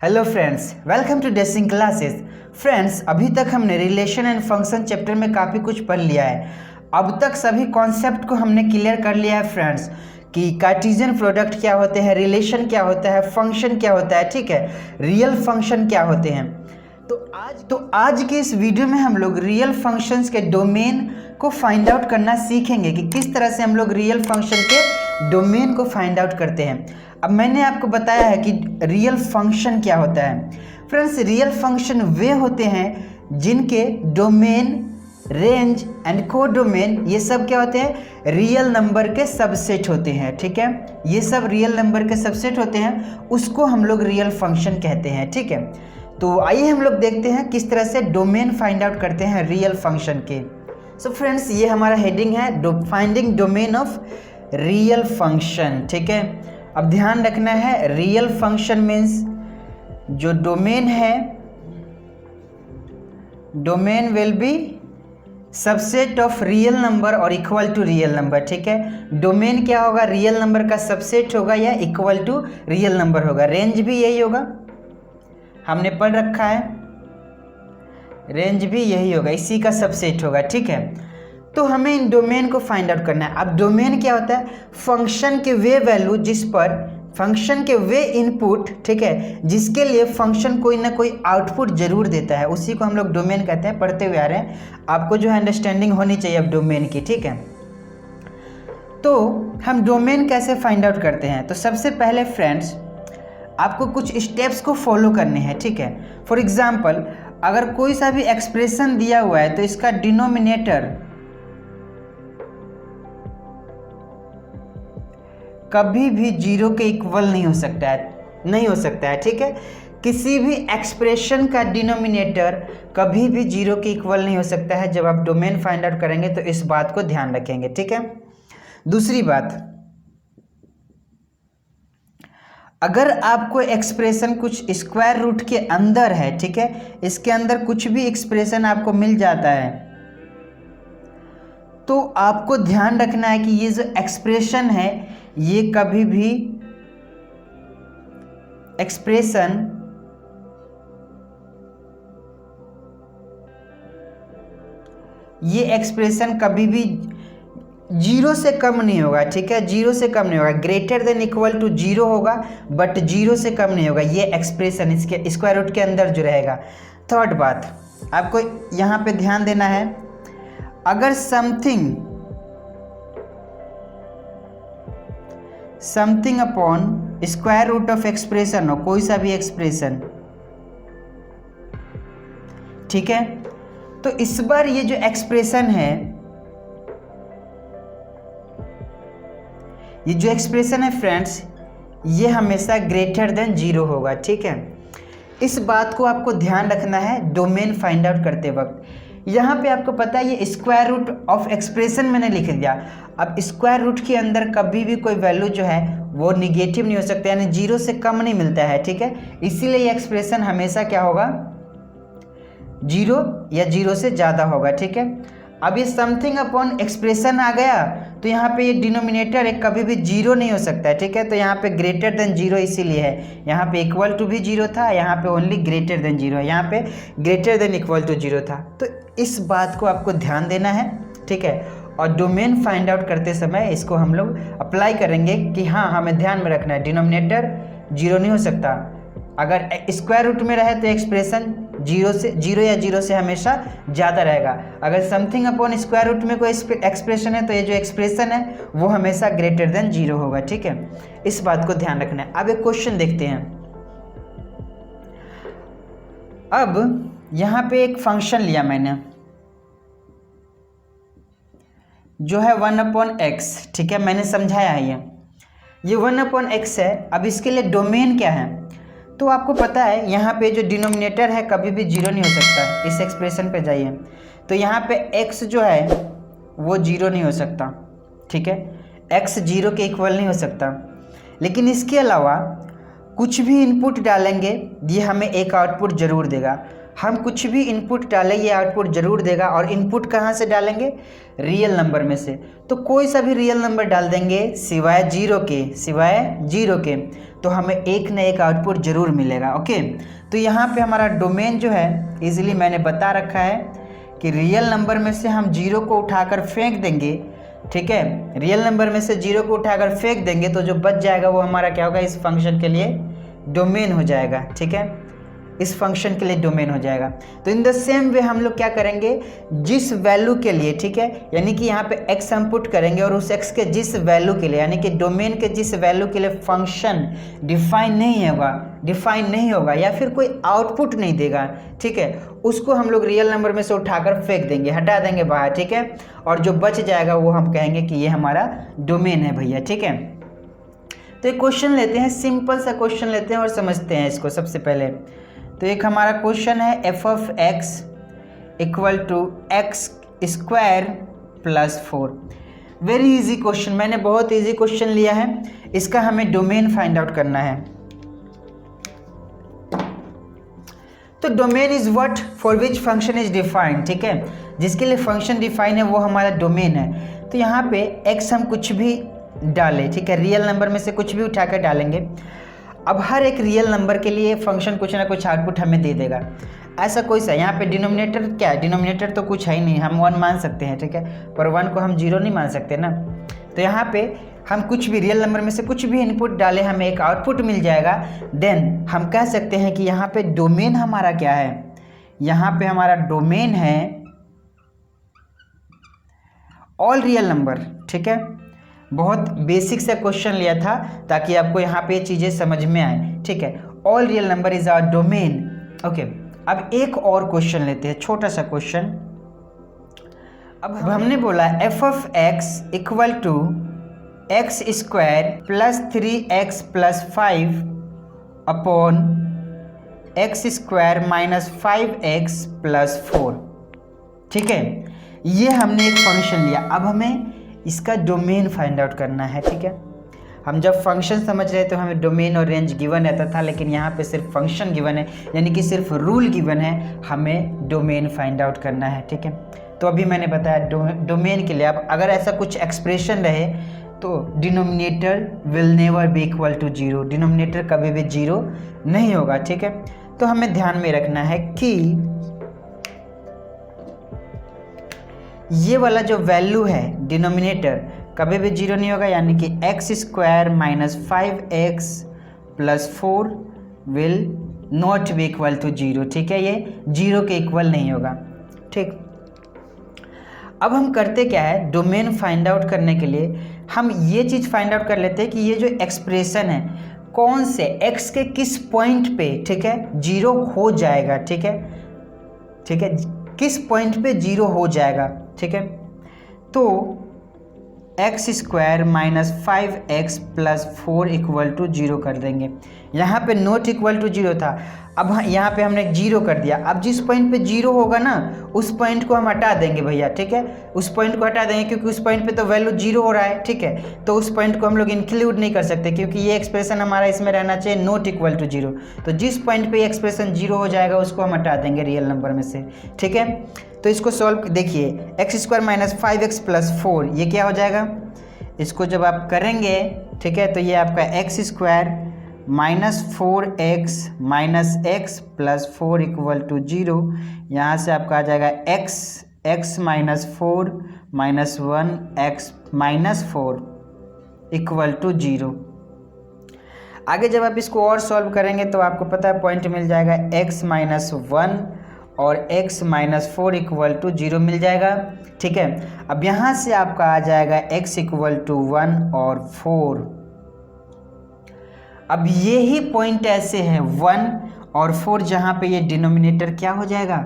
Hello friends, welcome to dessing classes. Friends, अभी तक हमने रिलेशन एंड फंक्शन चैप्टर में काफ़ी कुछ पढ़ लिया है। अब तक सभी कॉन्सेप्ट को हमने क्लियर कर लिया है फ्रेंड्स, कि कार्टेशियन प्रोडक्ट क्या होते हैं, रिलेशन क्या होता है, फंक्शन क्या होता है, ठीक है, रियल फंक्शन क्या होते हैं। तो आज के इस वीडियो में हम लोग रियल फंक्शंस के डोमेन को फाइंड आउट करना सीखेंगे कि किस तरह से हम लोग रियल फंक्शन के डोमेन को फाइंड आउट करते हैं। अब मैंने आपको बताया है कि रियल फंक्शन क्या होता है। फ्रेंड्स, रियल फंक्शन वे होते हैं जिनके डोमेन, रेंज एंड को डोमेन, ये सब क्या होते हैं, रियल नंबर के सबसेट होते हैं। ठीक है, ये सब रियल नंबर के सबसेट होते हैं, उसको हम लोग रियल फंक्शन कहते हैं। ठीक है, तो आइए हम लोग देखते हैं किस तरह से डोमेन फाइंड आउट करते हैं रियल फंक्शन के। सो फ्रेंड्स, ये हमारा हेडिंग है finding domain of real function. ठीक है, अब ध्यान रखना है, रियल फंक्शन मीन्स जो डोमेन है, domain will be subset of real number और इक्वल टू रियल नंबर। ठीक है, डोमेन क्या होगा, रियल नंबर का सबसेट होगा या इक्वल टू रियल नंबर होगा। रेंज भी यही होगा, हमने पढ़ रखा है, रेंज भी यही होगा, इसी का सबसेट होगा। ठीक है, तो हमें इन डोमेन को फाइंड आउट करना है। अब डोमेन क्या होता है, फंक्शन के वे वैल्यू जिस पर, फंक्शन के वे इनपुट, ठीक है, जिसके लिए फंक्शन कोई ना कोई आउटपुट जरूर देता है, उसी को हम लोग डोमेन कहते हैं। पढ़ते हुए आ रहे हैं, आपको जो है अंडरस्टैंडिंग होनी चाहिए अब डोमेन की। ठीक है, तो हम डोमेन कैसे फाइंड आउट करते हैं, तो सबसे पहले फ्रेंड्स आपको कुछ स्टेप्स को फॉलो करने हैं। ठीक है, फॉर एग्जाम्पल अगर कोई सा भी एक्सप्रेशन दिया हुआ है तो इसका डिनोमिनेटर कभी भी जीरो के इक्वल नहीं हो सकता है, ठीक है, किसी भी एक्सप्रेशन का डिनोमिनेटर कभी भी जीरो के इक्वल नहीं हो सकता है। जब आप डोमेन फाइंड आउट करेंगे तो इस बात को ध्यान रखेंगे। ठीक है, दूसरी बात, अगर आपको एक्सप्रेशन कुछ स्क्वायर रूट के अंदर है, ठीक है, इसके अंदर कुछ भी एक्सप्रेशन आपको मिल जाता है, तो आपको ध्यान रखना है कि ये जो एक्सप्रेशन है, ये कभी भी एक्सप्रेशन कभी भी जीरो से कम नहीं होगा। ठीक है, जीरो से कम नहीं होगा, greater than equal to zero होगा, बट जीरो से कम नहीं होगा। ये एक्सप्रेशन इसके स्क्वायर रूट के अंदर जो रहेगा। थर्ड बात, आपको यहाँ पे ध्यान देना है, अगर something upon square root of expression हो, कोई सा भी एक्सप्रेशन, ठीक है, तो इस बार ये जो एक्सप्रेशन है, ये जो एक्सप्रेशन है फ्रेंड्स, ये हमेशा ग्रेटर देन जीरो होगा। ठीक है, इस बात को आपको ध्यान रखना है डोमेन फाइंड आउट करते वक्त। यहाँ पे आपको पता है ये स्क्वायर रूट ऑफ एक्सप्रेशन मैंने लिख दिया। अब स्क्वायर रूट के अंदर कभी भी कोई वैल्यू जो है वो निगेटिव नहीं हो सकता, यानी जीरो से कम नहीं मिलता है। ठीक है, इसीलिए ये एक्सप्रेशन हमेशा क्या होगा, जीरो या जीरो से ज़्यादा होगा। ठीक है, अब ये समथिंग अपॉन एक्सप्रेशन आ गया तो यहाँ पे ये डिनोमिनेटर एक कभी भी जीरो नहीं हो सकता है। ठीक है, तो यहाँ पे ग्रेटर देन जीरो इसीलिए है, यहाँ पे इक्वल टू भी जीरो था, यहाँ पे ओनली ग्रेटर देन जीरो है, यहाँ पे greater than equal to zero था। तो इस बात को आपको ध्यान देना है। ठीक है, और डोमेन फाइंड आउट करते समय इसको हम लोग अप्लाई करेंगे कि हाँ, हमें ध्यान में रखना है डिनोमिनेटर जीरो नहीं हो सकता। अगर स्क्वायर रूट में रहे तो एक्सप्रेशन जीरो या जीरो से हमेशा ज़्यादा रहेगा। अगर समथिंग अपॉन स्क्वायर रूट में कोई एक्सप्रेशन है तो ये जो एक्सप्रेशन है वो हमेशा ग्रेटर देन जीरो होगा। ठीक है, इस बात को ध्यान रखना है। अब एक क्वेश्चन देखते हैं। अब यहाँ पे एक फंक्शन लिया मैंने जो है 1/x। ठीक है, मैंने समझाया है ये 1/x है। अब इसके लिए डोमेन क्या है, तो आपको पता है यहाँ पे जो डिनोमिनेटर है कभी भी जीरो नहीं हो सकता। इस एक्सप्रेशन पे जाइए तो यहाँ पे x जो है वो जीरो नहीं हो सकता। ठीक है, x जीरो के इक्वल नहीं हो सकता। लेकिन इसके अलावा कुछ भी इनपुट डालेंगे ये हमें एक आउटपुट ज़रूर देगा। हम कुछ भी इनपुट डालें ये आउटपुट ज़रूर देगा। और इनपुट कहाँ से डालेंगे, रियल नंबर में से। तो कोई सा भी रियल नंबर डाल देंगे सिवाय जीरो के, तो हमें एक ना एक आउटपुट जरूर मिलेगा। ओके, तो यहाँ पे हमारा डोमेन जो है इजीली मैंने बता रखा है कि रियल नंबर में से हम 0 को उठाकर फेंक देंगे, ठीक है, रियल नंबर में से 0 को उठाकर फेंक देंगे तो जो बच जाएगा वो हमारा क्या होगा, इस फंक्शन के लिए डोमेन हो जाएगा। ठीक है, इस फंक्शन के लिए डोमेन हो जाएगा। तो इन द सेम वे हम लोग क्या करेंगे, जिस वैल्यू के लिए, ठीक है, यानी कि यहाँ पे x हम पुट करेंगे और उस x के जिस वैल्यू के लिए, यानी कि डोमेन के जिस वैल्यू के लिए फंक्शन डिफाइन नहीं होगा या फिर कोई आउटपुट नहीं देगा, ठीक है, उसको हम लोग रियल नंबर में से उठाकर फेंक देंगे, हटा देंगे बाहर। ठीक है, और जो बच जाएगा वो हम कहेंगे कि ये हमारा डोमेन है भैया। ठीक है, तो एक क्वेश्चन लेते हैं, सिंपल सा क्वेश्चन लेते हैं और समझते हैं इसको। सबसे पहले तो एक हमारा क्वेश्चन है f of x equal to x square plus 4। Very easy question, मैंने बहुत इजी क्वेश्चन लिया है। इसका हमें डोमेन फाइंड आउट करना है। तो domain is what for which function is defined, ठीक है, जिसके लिए फंक्शन डिफाइन है वो हमारा डोमेन है। तो यहाँ पे x हम कुछ भी डालें, ठीक है, रियल नंबर में से कुछ भी उठा कर डालेंगे। अब हर एक रियल नंबर के लिए फंक्शन कुछ ना कुछ आउटपुट हमें दे देगा। ऐसा कोई सा यहाँ पे डिनोमिनेटर क्या है, डिनोमिनेटर तो कुछ है ही नहीं, हम 1 मान सकते हैं, ठीक है, पर 1 को हम 0 नहीं मान सकते ना। तो यहाँ पे हम कुछ भी रियल नंबर में से कुछ भी इनपुट डालें, हमें एक आउटपुट मिल जाएगा। देन हम कह सकते हैं कि यहाँ पे डोमेन हमारा क्या है, यहाँ पे हमारा डोमेन है ऑल रियल नंबर। ठीक है, बहुत बेसिक से क्वेश्चन लिया था ताकि आपको यहाँ पे चीज़ें समझ में आए। ठीक है, all real number is our domain. Okay, अब एक और क्वेश्चन लेते हैं, छोटा सा क्वेश्चन। अब हमने बोला f of x equal to x square plus 3x plus 5 upon x square minus 5x plus 4। ठीक है, ये हमने एक फंक्शन लिया। अब हमें इसका डोमेन फाइंड आउट करना है। ठीक है, हम जब फंक्शन समझ रहे तो हमें डोमेन और रेंज गिवन रहता था, लेकिन यहाँ पे सिर्फ फंक्शन गिवन है, यानी कि सिर्फ रूल गिवन है, हमें डोमेन फाइंड आउट करना है। ठीक है, तो अभी मैंने बताया डोमेन के लिए अब अगर ऐसा कुछ एक्सप्रेशन रहे तो denominator will never be equal to 0, denominator कभी भी 0 नहीं होगा। ठीक है, तो हमें ध्यान में रखना है कि ये वाला जो वैल्यू है डिनोमिनेटर कभी भी 0 नहीं होगा, यानी कि x square minus 5x plus 4 will not be equal to 0। ठीक है, ये 0 के इक्वल नहीं होगा। ठीक, अब हम करते क्या है, डोमेन फाइंड आउट करने के लिए हम ये चीज़ फाइंड आउट कर लेते हैं कि ये जो एक्सप्रेशन है कौन से x के किस पॉइंट पे, ठीक है, 0 हो जाएगा। ठीक है, ठीक है, किस पॉइंट पे 0 हो जाएगा। ठीक है, तो x square minus 5x plus 4 equal to 0 कर देंगे। यहाँ पे नॉट इक्वल टू 0 था, अब यहाँ पे हमने 0 कर दिया। अब जिस पॉइंट पे 0 होगा ना उस पॉइंट को हम हटा देंगे भैया। ठीक है, उस पॉइंट को हटा देंगे क्योंकि उस पॉइंट पे तो वैल्यू 0 हो रहा है। ठीक है, तो उस पॉइंट को हम लोग इंक्लूड नहीं कर सकते क्योंकि ये एक्सप्रेशन हमारा इसमें रहना चाहिए नॉट इक्वल टू 0। तो जिस पॉइंट पे ये एक्सप्रेशन 0 हो जाएगा उसको हम हटा देंगे रियल नंबर में से। ठीक है, तो इसको सॉल्व देखिए, x square minus 5x plus 4 ये क्या हो जाएगा, इसको जब आप करेंगे, ठीक है, तो ये आपका x square minus 4x minus x plus 4 equal to 0। यहाँ से आपका आ जाएगा x minus 4 minus 1x minus 4 equal to 0। आगे जब आप इसको और सॉल्व करेंगे तो आपको पता है पॉइंट मिल जाएगा x माइनस 1 और x माइनस 4 इक्वल टू 0 मिल जाएगा। ठीक है, अब यहाँ से आपका आ जाएगा x इक्वल टू 1 और 4। अब ये ही पॉइंट ऐसे है 1 और 4 जहाँ पे ये डिनोमिनेटर क्या हो जाएगा,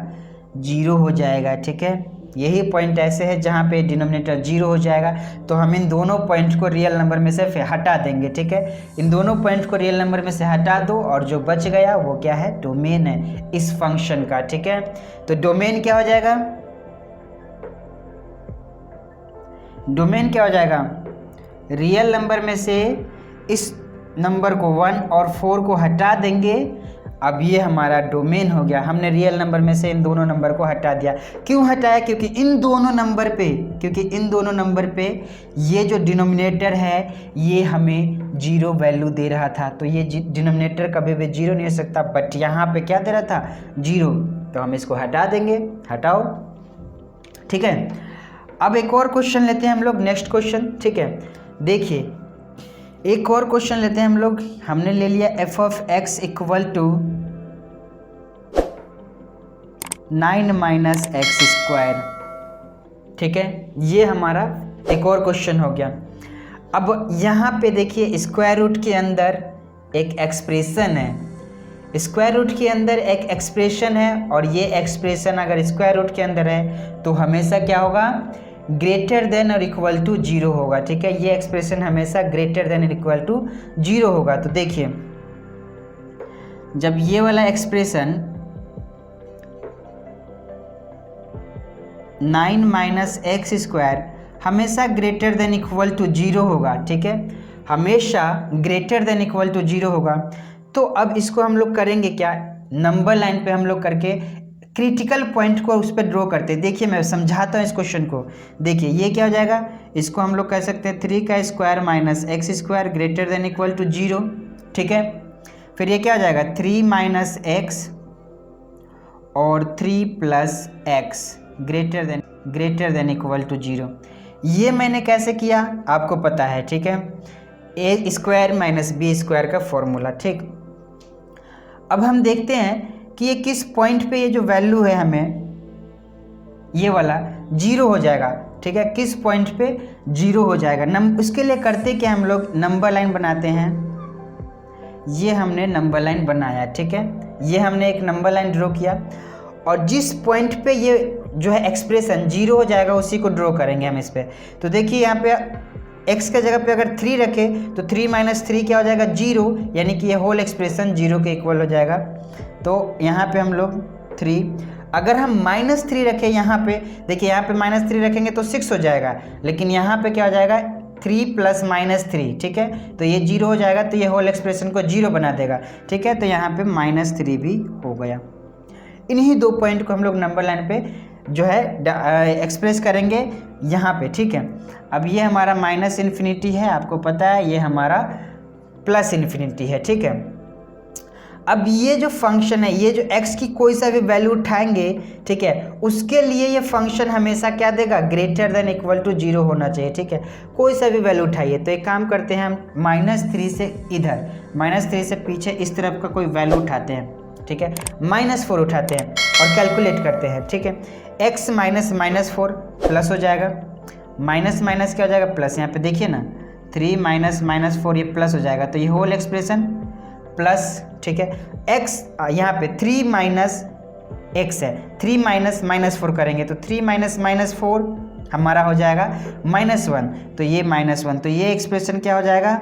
0 हो जाएगा। ठीक है, यही पॉइंट ऐसे है जहाँ पे डिनोमिनेटर 0 हो जाएगा। तो हम इन दोनों पॉइंट को रियल नंबर में से हटा देंगे। ठीक है, इन दोनों पॉइंट को रियल नंबर में से हटा दो और जो बच गया वो क्या है, डोमेन है इस फंक्शन का। ठीक है, तो डोमेन क्या हो जाएगा, डोमेन क्या हो जाएगा, रियल नंबर में से इस नंबर को 1 और 4 को हटा देंगे अब ये हमारा डोमेन हो गया। हमने रियल नंबर में से इन दोनों नंबर को हटा दिया। क्यों हटाया? क्योंकि इन दोनों नंबर पे ये जो डिनोमिनेटर है ये हमें 0 वैल्यू दे रहा था, तो ये डिनोमिनेटर कभी भी 0 नहीं हो सकता, बट यहाँ पे क्या दे रहा था? 0। तो हम इसको हटा देंगे, हटाओ, ठीक है। अब एक और क्वेश्चन लेते हैं हम लोग, नेक्स्ट क्वेश्चन, ठीक है। देखिए एक और क्वेश्चन लेते हैं हम लोग। हमने ले लिया f of x equal to 9 minus x square, ठीक है। ये हमारा एक और क्वेश्चन हो गया। अब यहाँ पे देखिए स्क्वायर रूट के अंदर एक एक्सप्रेशन है, स्क्वायर रूट के अंदर एक एक्सप्रेशन है, और ये एक्सप्रेशन अगर स्क्वायर रूट के अंदर है तो हमेशा क्या होगा? ग्रेटर देन और इक्वल टू 0 होगा, ठीक है। ये एक्सप्रेशन हमेशा ग्रेटर देन और इक्वल टू 0 होगा। तो देखिए जब ये वाला एक्सप्रेशन 9 माइनस एक्स स्क्वायर हमेशा ग्रेटर देन इक्वल टू 0 होगा, ठीक है, हमेशा ग्रेटर देन इक्वल टू 0 होगा। तो अब इसको हम लोग करेंगे क्या? नंबर लाइन पे हम लोग करके क्रिटिकल पॉइंट को उस पर ड्रॉ करते हैं। देखिए मैं समझाता हूँ इस क्वेश्चन को। देखिए ये क्या हो जाएगा? इसको हम लोग कह सकते हैं 3 का square minus x square greater than equal to 0, ठीक है। फिर ये क्या हो जाएगा? 3 माइनस एक्स और 3 plus x greater than equal to 0। ये मैंने कैसे किया आपको पता है, ठीक है। ए स्क्वायर माइनस बी स्क्वायर का फॉर्मूला, ठीक। अब हम देखते हैं कि ये किस पॉइंट पे ये जो वैल्यू है हमें ये वाला 0 हो जाएगा, ठीक है। किस पॉइंट पे 0 हो जाएगा? उसके लिए करते क्या हम लोग? नंबर लाइन बनाते हैं। ये हमने नंबर लाइन बनाया, ठीक है। ये हमने एक नंबर लाइन ड्रॉ किया, और जिस पॉइंट पे ये जो है एक्सप्रेशन 0 हो जाएगा उसी को ड्रॉ करेंगे हम इस पे। तो देखिए यहाँ पे x के जगह पे अगर 3 रखे तो 3 माइनस 3 क्या हो जाएगा? 0, यानी कि ये होल एक्सप्रेशन 0 के इक्वल हो जाएगा। तो यहाँ पे हम लोग 3, अगर हम -3 रखें यहाँ पे, देखिए यहाँ पे -3 रखेंगे तो 6 हो जाएगा, लेकिन यहाँ पे क्या हो जाएगा? 3 प्लस -3, ठीक है। तो ये 0 हो जाएगा, तो ये होल एक्सप्रेशन को 0 बना देगा, ठीक है। तो यहाँ पे -3 भी हो गया। इन्हीं 2 पॉइंट को हम लोग नंबर लाइन पे जो है एक्सप्रेस करेंगे यहाँ पे, ठीक है। अब ये हमारा -∞ है, आपको पता है, ये हमारा +∞ है, ठीक है। अब ये जो फंक्शन है, ये जो x की कोई सा भी वैल्यू उठाएंगे, ठीक है, उसके लिए ये फंक्शन हमेशा क्या देगा? ग्रेटर देन इक्वल टू 0 होना चाहिए, ठीक है। कोई सा भी वैल्यू उठाइए। तो एक काम करते हैं हम -3 से इधर, -3 से पीछे इस तरफ का कोई वैल्यू उठाते हैं, ठीक है। -4 उठाते हैं और कैलकुलेट करते हैं, ठीक है। x माइनस -4 प्लस हो जाएगा, माइनस माइनस क्या हो जाएगा? प्लस। यहाँ पे देखिए ना 3 माइनस -4 ये प्लस हो जाएगा, तो ये होल एक्सप्रेशन प्लस, ठीक है। x यहाँ पे 3 माइनस x है, 3 माइनस -4 करेंगे तो 3 माइनस -4 हमारा हो जाएगा -1, तो ये -1, तो ये एक्सप्रेशन क्या हो जाएगा?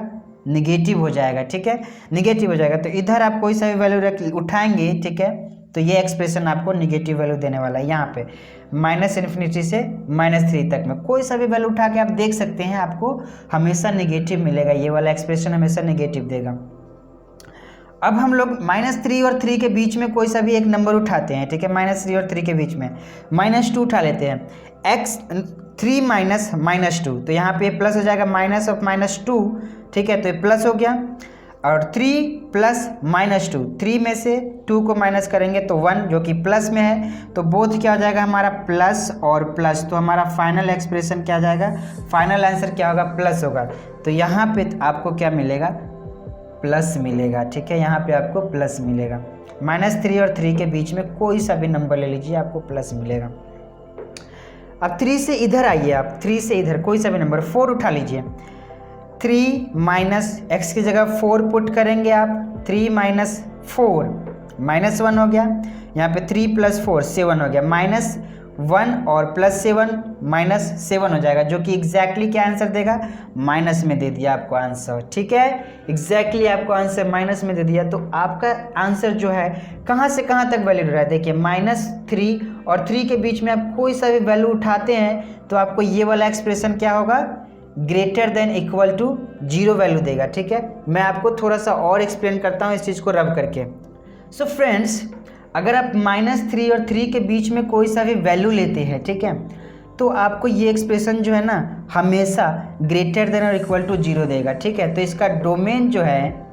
निगेटिव हो जाएगा, ठीक है, निगेटिव हो जाएगा। तो इधर आप कोई सा भी वैल्यू उठाएंगे, ठीक है, तो ये एक्सप्रेशन आपको निगेटिव वैल्यू देने वाला है। यहाँ पे -∞ से -3 तक में कोई सा भी वैल्यू उठा के आप देख सकते हैं, आपको हमेशा निगेटिव मिलेगा, ये वाला एक्सप्रेशन हमेशा निगेटिव देगा। अब हम लोग -3 और 3 के बीच में कोई सा भी एक नंबर उठाते हैं, ठीक है। -3 और 3 के बीच में -2 उठा लेते हैं। x 3 माइनस -2, तो यहाँ पे प्लस हो जाएगा, माइनस ऑफ -2, ठीक है, तो ये प्लस हो गया। और 3 प्लस -2, 3 में से 2 को माइनस करेंगे तो 1 जो कि प्लस में है, तो बोथ क्या हो जाएगा हमारा? प्लस और प्लस। तो हमारा फाइनल एक्सप्रेशन क्या आ जाएगा? फाइनल आंसर क्या होगा? प्लस होगा। तो यहाँ पे आपको क्या मिलेगा? प्लस मिलेगा, ठीक है। यहाँ पे आपको प्लस मिलेगा। -3 और 3 के बीच में कोई सा भी नंबर ले लीजिए, आपको प्लस मिलेगा। अब 3 से इधर आइए, आप 3 से इधर कोई सा भी नंबर 4 उठा लीजिए। 3 माइनस x की जगह 4 पुट करेंगे आप, 3 माइनस 4 -1 हो गया। यहाँ पे 3 प्लस 4 7 हो गया, -1 और +7 -7 हो जाएगा, जो कि एग्जैक्टली क्या आंसर देगा? माइनस में दे दिया आपको आंसर, ठीक है। एग्जैक्टली आपको आंसर माइनस में दे दिया। तो आपका आंसर जो है कहाँ से कहाँ तक वैलिड रहा है? देखिए -3 और 3 के बीच में आप कोई सा भी वैल्यू उठाते हैं तो आपको ये वाला एक्सप्रेशन क्या होगा? Greater than equal to 0 value देगा, ठीक है। मैं आपको थोड़ा सा और एक्सप्लेन करता हूँ इस चीज़ को रब करके। सो फ्रेंड्स, अगर आप -3 और 3 के बीच में कोई सा भी वैल्यू लेते हैं, ठीक है, तो आपको ये एक्सप्रेशन जो है ना हमेशा ग्रेटर देन और इक्वल टू 0 देगा, ठीक है। तो इसका डोमेन जो है,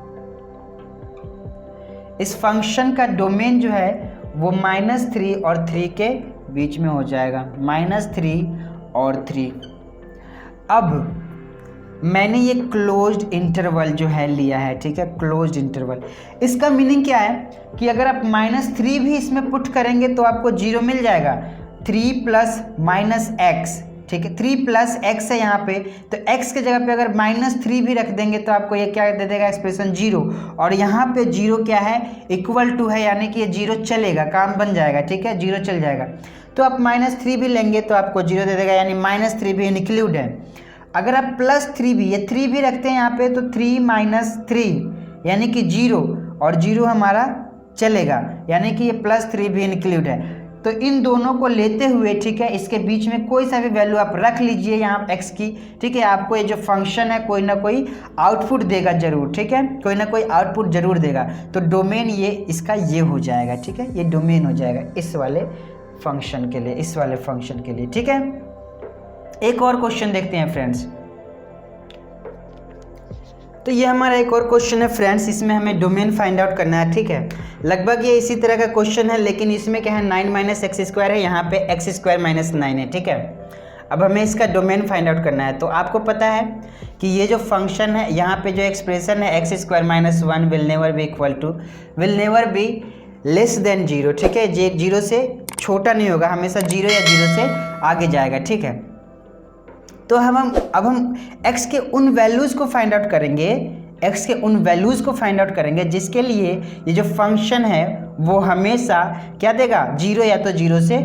इस फंक्शन का डोमेन जो है वो -3 और 3 के बीच में हो जाएगा, -3 और 3। अब मैंने ये क्लोज्ड इंटरवल जो है लिया है, ठीक है, क्लोज्ड इंटरवल। इसका मीनिंग क्या है कि अगर आप -3 भी इसमें पुट करेंगे तो आपको 0 मिल जाएगा। 3 प्लस माइनस एक्स, ठीक है, 3 प्लस एक्स है यहाँ पे, तो x के जगह पे अगर -3 भी रख देंगे तो आपको ये क्या दे देगा, एक्सप्रेशन 0। और यहाँ पे 0 क्या है, इक्वल टू है, यानी कि ये 0 चलेगा, काम बन जाएगा, ठीक है, 0 चल जाएगा। तो आप -3 भी लेंगे तो आपको 0 दे देगा, यानी -3 भी इंक्लूड है। अगर आप +3 भी, ये 3 भी रखते हैं यहाँ पे, तो 3 - 3 यानी कि 0, और 0 हमारा चलेगा, यानी कि ये +3 भी इंक्लूड है। तो इन दोनों को लेते हुए, ठीक है, इसके बीच में कोई सा भी वैल्यू आप रख लीजिए यहाँ x की, ठीक है, आपको ये जो फंक्शन है कोई ना कोई आउटपुट देगा जरूर, ठीक है, कोई ना कोई आउटपुट जरूर देगा। तो डोमेन ये इसका ये हो जाएगा, ठीक है, ये डोमेन हो जाएगा इस वाले फंक्शन के लिए, इस वाले फंक्शन के लिए, ठीक है। एक और क्वेश्चन देखते हैं फ्रेंड्स। तो ये हमारा एक और क्वेश्चन है फ्रेंड्स, इसमें हमें डोमेन फाइंड आउट करना है, ठीक है। लगभग ये इसी तरह का क्वेश्चन है, लेकिन इसमें क्या है, 9 - x² है, यहाँ पे x² - 9 है, ठीक है। अब हमें इसका डोमेन फाइंड आउट करना है। तो आपको पता है कि ये जो फंक्शन है, यहाँ पे जो एक्सप्रेशन है x² - 1 will never be equal to, will never be less than 0, ठीक है, ये 0 से छोटा नहीं होगा, हमेशा 0 या 0 से आगे जाएगा, ठीक है। तो अब हम x के उन वैल्यूज़ को फाइंड आउट करेंगे, x के उन वैल्यूज़ को फाइंड आउट करेंगे जिसके लिए ये जो फंक्शन है वो हमेशा क्या देगा, 0 या तो 0 से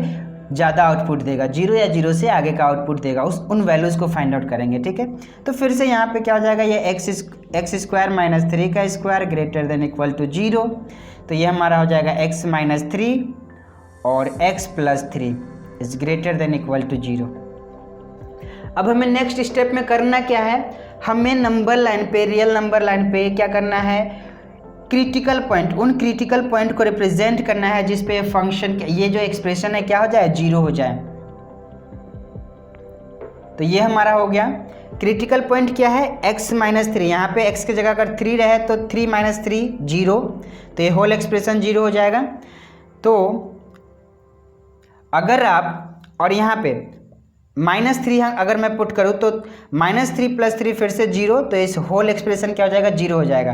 ज़्यादा आउटपुट देगा, 0 या 0 से आगे का आउटपुट देगा, उन वैल्यूज़ को फाइंड आउट करेंगे, ठीक है। तो फिर से यहाँ पे क्या हो जाएगा, ये x² - 3 का square greater than equal to 0। तो ये हमारा हो जाएगा x - 3 और x + 3 is greater than equal to 0। अब हमें नेक्स्ट स्टेप में करना क्या है, हमें नंबर लाइन पे, रियल नंबर लाइन पे क्या करना है, क्रिटिकल पॉइंट, उन क्रिटिकल पॉइंट को रिप्रेजेंट करना है जिस पे फंक्शन, ये जो एक्सप्रेशन है क्या हो जाए, 0 हो जाए। तो ये हमारा हो गया क्रिटिकल पॉइंट, क्या है, x - 3, यहाँ पे x की जगह अगर 3 रहे तो 3 - 3 0, तो ये होल एक्सप्रेशन 0 हो जाएगा। तो अगर आप, और यहाँ पे -3 अगर मैं पुट करूँ तो -3 + 3 फिर से 0, तो इस होल एक्सप्रेशन क्या हो जाएगा, 0 हो जाएगा।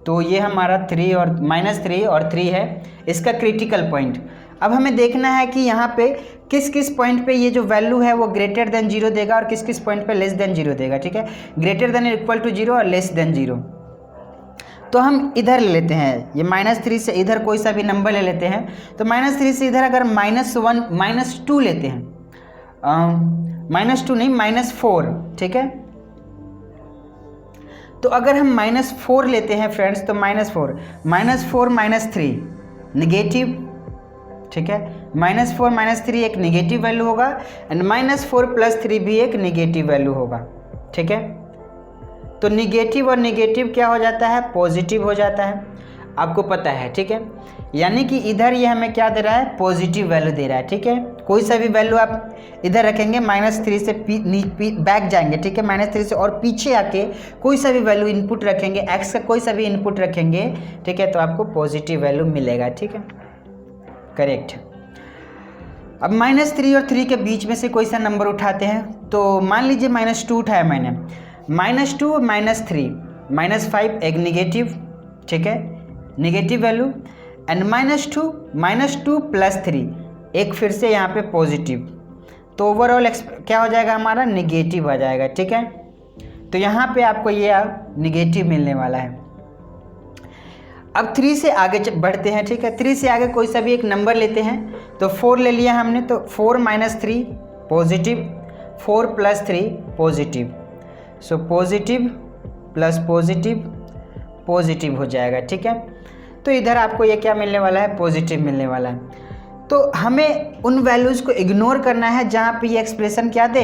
तो ये हमारा -3 और 3 है इसका क्रिटिकल पॉइंट। अब हमें देखना है कि यहाँ पे किस किस पॉइंट पे ये जो वैल्यू है वो ग्रेटर देन 0 देगा और किस किस पॉइंट पे लेस देन 0 देगा, ठीक है, ग्रेटर देन इक्वल टू 0 और लेस देन 0। तो हम इधर ले लेते हैं, ये -3 से इधर कोई सा भी नंबर ले लेते हैं। तो -3 से इधर अगर -1 -2 लेते हैं, -2 नहीं -4, ठीक है। तो अगर हम -4 लेते हैं फ्रेंड्स, तो -4 - 3 निगेटिव, ठीक है, -4 - 3 एक निगेटिव वैल्यू होगा, एंड -4 + 3 भी एक निगेटिव वैल्यू होगा, ठीक है। तो निगेटिव और निगेटिव क्या हो जाता है, पॉजिटिव हो जाता है, आपको पता है, ठीक है। यानी कि इधर ये हमें क्या दे रहा है, पॉजिटिव वैल्यू दे रहा है, ठीक है। कोई सा भी वैल्यू आप इधर रखेंगे, -3 से बैक जाएंगे, ठीक है, -3 से और पीछे आके कोई सा भी वैल्यू इनपुट रखेंगे, x का कोई सा भी इनपुट रखेंगे, ठीक है, तो आपको पॉजिटिव वैल्यू मिलेगा, ठीक है, करेक्ट। अब -3 और 3 के बीच में से कोई सा नंबर उठाते हैं। तो मान लीजिए -2 उठाया मैंने, -2 और -3, -5 एक निगेटिव, ठीक है, निगेटिव वैल्यू, एंड -2 + 3 एक फिर से यहाँ पे पॉजिटिव। तो ओवरऑल क्या हो जाएगा, हमारा निगेटिव आ जाएगा, ठीक है। तो यहाँ पे आपको ये निगेटिव मिलने वाला है। अब 3 से आगे बढ़ते हैं, ठीक है, 3 से आगे कोई सा भी एक नंबर लेते हैं। तो 4 ले लिया हमने, तो 4 - 3 positive, 4 + 3 positive, so positive plus positive positive हो जाएगा, ठीक है। तो इधर आपको ये क्या मिलने वाला है, पॉजिटिव मिलने वाला है। तो हमें उन वैल्यूज़ को इग्नोर करना है जहाँ पे ये एक्सप्रेशन क्या दे,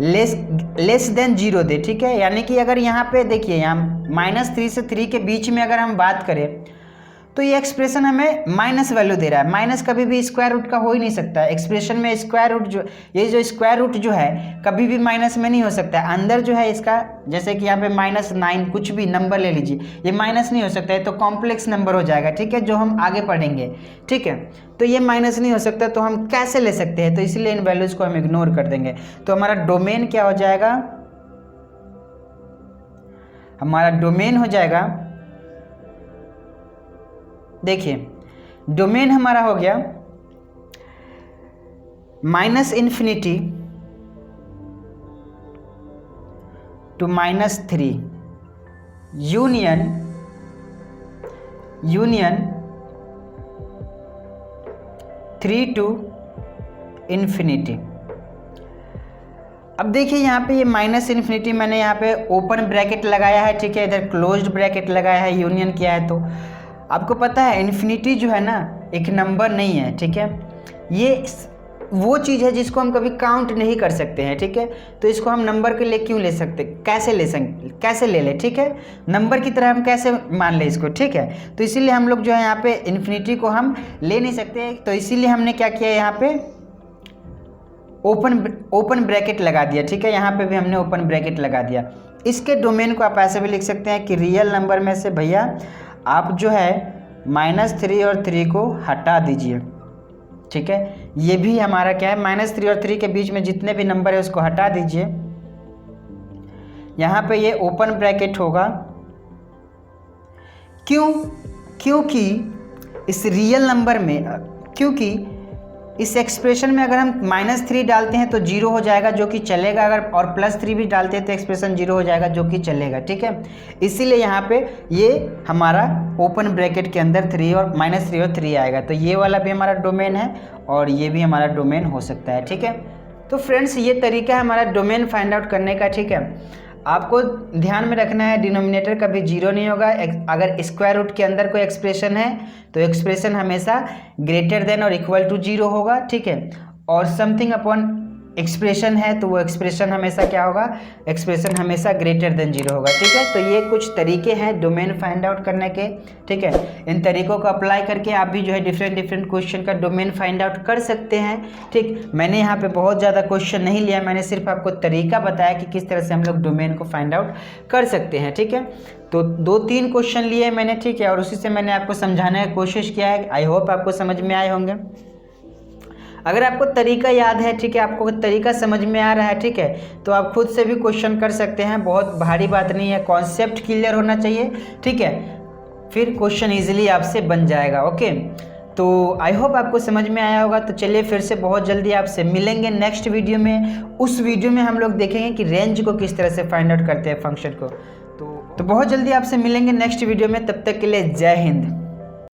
लेस देन 0 दे, ठीक है। यानी कि अगर यहाँ पे देखिए, यहाँ -3 से 3 के बीच में अगर हम बात करें तो ये एक्सप्रेशन हमें माइनस वैल्यू दे रहा है। माइनस कभी भी स्क्वायर रूट का हो ही नहीं सकता है एक्सप्रेशन में। स्क्वायर रूट जो ये जो स्क्वायर रूट जो है कभी भी माइनस में नहीं हो सकता है। अंदर जो है इसका जैसे कि यहाँ पे -9 कुछ भी नंबर ले लीजिए, ये माइनस नहीं हो सकता है, तो कॉम्प्लेक्स नंबर हो जाएगा, ठीक है, जो हम आगे पढ़ेंगे, ठीक है। तो ये माइनस नहीं हो सकता, तो हम कैसे ले सकते हैं, तो इसलिए इन वैल्यूज़ को हम इग्नोर कर देंगे। तो हमारा डोमेन क्या हो जाएगा, हमारा डोमेन हो जाएगा, देखिए डोमेन हमारा हो गया -∞ to -3 यूनियन 3 to ∞। अब देखिए यहाँ पे ये -∞ मैंने यहाँ पे ओपन ब्रैकेट लगाया है, ठीक है, इधर क्लोज्ड ब्रैकेट लगाया है, यूनियन किया है। तो आपको पता है इन्फिनिटी जो है ना एक नंबर नहीं है, ठीक है, ये वो चीज़ है जिसको हम कभी काउंट नहीं कर सकते हैं, ठीक है। तो इसको हम नंबर के लिए क्यों ले सकते, कैसे ले लें, ठीक है, नंबर की तरह हम कैसे मान लें इसको, ठीक है। तो इसीलिए हम लोग जो है यहाँ पे इन्फिनिटी को हम ले नहीं सकते, तो इसीलिए हमने क्या किया यहाँ पे ओपन ब्रैकेट लगा दिया, ठीक है, यहाँ पे भी हमने ओपन ब्रैकेट लगा दिया। इसके डोमेन को आप ऐसे भी लिख सकते हैं कि रियल नंबर में से भैया आप जो है -3 और 3 को हटा दीजिए, ठीक है। ये भी हमारा क्या है, -3 और 3 के बीच में जितने भी नंबर है उसको हटा दीजिए। यहाँ पे ये ओपन ब्रैकेट होगा, क्योंकि इस रियल नंबर में, क्योंकि इस एक्सप्रेशन में अगर हम -3 डालते हैं तो 0 हो जाएगा, जो कि चलेगा, अगर और +3 भी डालते हैं तो एक्सप्रेशन 0 हो जाएगा, जो कि चलेगा, ठीक है। इसीलिए यहाँ पे ये हमारा ओपन ब्रैकेट के अंदर -3 और 3 आएगा। तो ये वाला भी हमारा डोमेन है और ये भी हमारा डोमेन हो सकता है, ठीक है। तो फ्रेंड्स ये तरीका है हमारा डोमेन फाइंड आउट करने का, ठीक है। आपको ध्यान में रखना है डिनोमिनेटर कभी 0 नहीं होगा। अगर स्क्वायर रूट के अंदर कोई एक्सप्रेशन है तो एक्सप्रेशन हमेशा ग्रेटर देन और इक्वल टू 0 होगा, ठीक है। और समथिंग अपॉन एक्सप्रेशन है तो वो एक्सप्रेशन हमेशा क्या होगा, एक्सप्रेशन हमेशा ग्रेटर देन 0 होगा, ठीक है। तो ये कुछ तरीके हैं डोमेन फाइंड आउट करने के, ठीक है। इन तरीकों को अप्लाई करके आप भी जो है डिफरेंट क्वेश्चन का डोमेन फाइंड आउट कर सकते हैं, ठीक। मैंने यहाँ पे बहुत ज़्यादा क्वेश्चन नहीं लिया, मैंने सिर्फ आपको तरीका बताया कि किस तरह से हम लोग डोमेन को फाइंड आउट कर सकते हैं, ठीक है। तो 2-3 क्वेश्चन लिए मैंने, ठीक है, और उसी से मैंने आपको समझाने की कोशिश किया है। आई होप आपको समझ में आए होंगे। अगर आपको तरीका याद है, ठीक है, आपको तरीका समझ में आ रहा है, ठीक है, तो आप खुद से भी क्वेश्चन कर सकते हैं, बहुत भारी बात नहीं है, कॉन्सेप्ट क्लियर होना चाहिए, ठीक है, फिर क्वेश्चन इजीली आपसे बन जाएगा। ओके, तो आई होप आपको समझ में आया होगा। तो चलिए फिर से बहुत जल्दी आपसे मिलेंगे नेक्स्ट वीडियो में। उस वीडियो में हम लोग देखेंगे कि रेंज को किस तरह से फाइंड आउट करते हैं फंक्शन को। तो बहुत जल्दी आपसे मिलेंगे नेक्स्ट वीडियो में, तब तक के लिए जय हिंद।